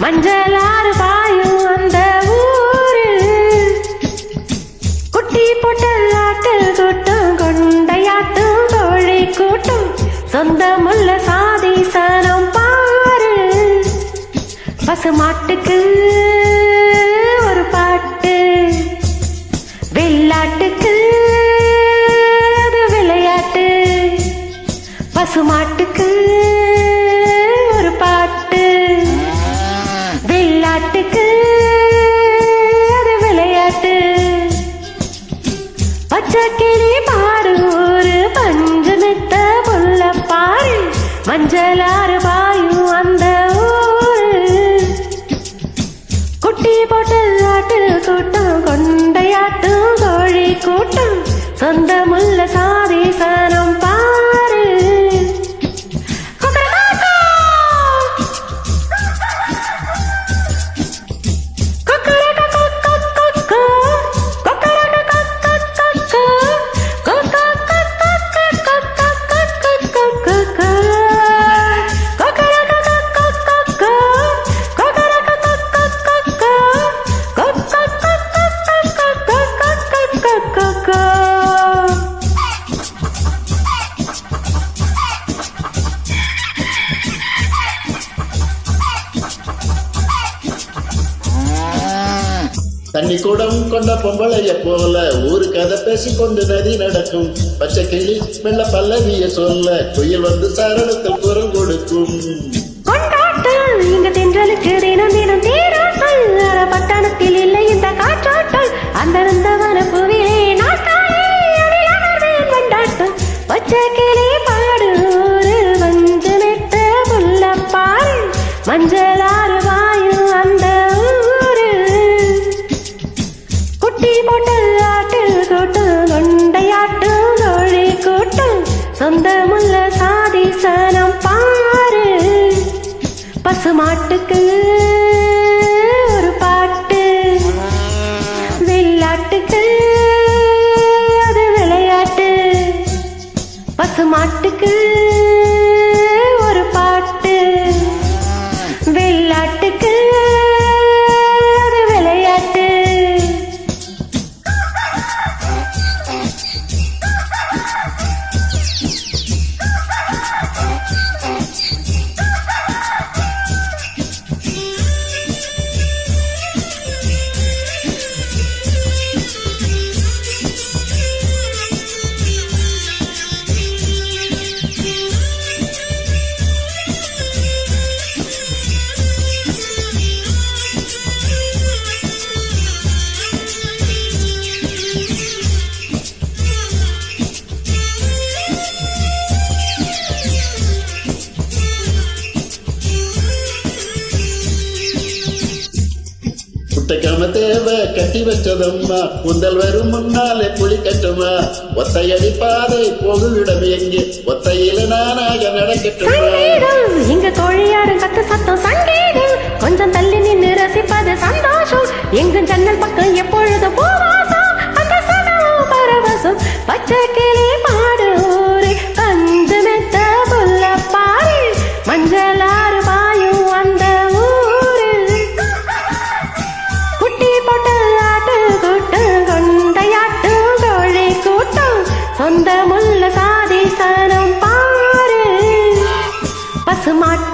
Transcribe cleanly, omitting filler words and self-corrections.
மஞ்சளாறு பாயும் அந்த ஊரு குட்டி பொட்டலாட்டு கூட்டம் கொண்டையாட்டும் கோழி கூட்டம் சொந்தமுள்ள சாதி சனம் பாரு பசுமாட்டுக்கு ஒரு பாட்டு வெள்ளாட்டுக்கு அது விளையாட்டு பசுமாட்டுக்கு ஒரு பாட்டு வெள்ளாட்டுக்கு அது விளையாட்டு பச்சை கிளி பாடு ஒரு பஞ்சு மெத்த புள்ள பாரு மஞ்சளாறு பாயும் அந்த ஊரு குட்டி பொட்டலாட்டு கூட்டம் கொண்டையாட்டும் கோழி கூட்டம் சொந்தமுள்ள சாதி சனம் பாரு தண்ணி கூடம் கொண்ட பொம்பளைய போல ஊரு கதை பேசிக்கொண்டு நதி நடக்கும் பச்சை கிளி வெள்ள பல்லவிய சொல்ல குயில் வந்து சரணத்தில் குரல் கொடுக்கும் கொண்டாட்டம் இங்க தென்றலுக்கு தினம் தினம் தேராட்டம் பட்டணத்தில் இல்லை இந்த காற்றாட்டம் அந்த வனப்புவிலே கொண்டாட்டம் பச்சை கிளி பாடு ஒரு மஞ்சு நெட்ட புள்ள பாரு மஞ்சளாறு வாயும் அந்த ஊரு குட்டி பொட்டலாட்டு கூட்டம் கொண்டையாட்டும் கோழி கூட்டம் சொந்தமுள்ள சாதி சனம் பாரு பசுமாட்டுக்கு ஒரு பாட்டு வெள்ளாட்டுக்கு அது விளையாட்டு பசுமாட்டுக்கு ஒரு பாட்டு வெள்ளாட்டுக்கு அது விளையாட்டு குட்டைக்காம தேவை கட்டி வச்சதம்மா குந்தல் வரும் முன்னாலே புலி கட்டுமா ஒத்தையடி பாதை போகுவிடம் எங்கே ஒத்தையில நானாக நடக்கட்டுமா இங்க கோழியாரும் கத்து சத்தம் சங்கீதம் கொஞ்சம் தள்ளி நின்று ரசிப்பது சந்தோஷம் எங்கும் ஜன்னல் பக்கம் எப்பொழுது பூவாசம் அந்த சனமும் பரவசம் பச்சை கிளி பாடு ஊரு பஞ்சு மெத்த புள்ள பாரு மஞ்சளாறு பாயும் அந்த ஊரு குட்டி பொட்டலாட்டு கூட்டம் கொண்டையாட்டும் கோழி கூட்டம் சொந்தமுள்ள சாதி சனம் பாரு பசுமாட்டு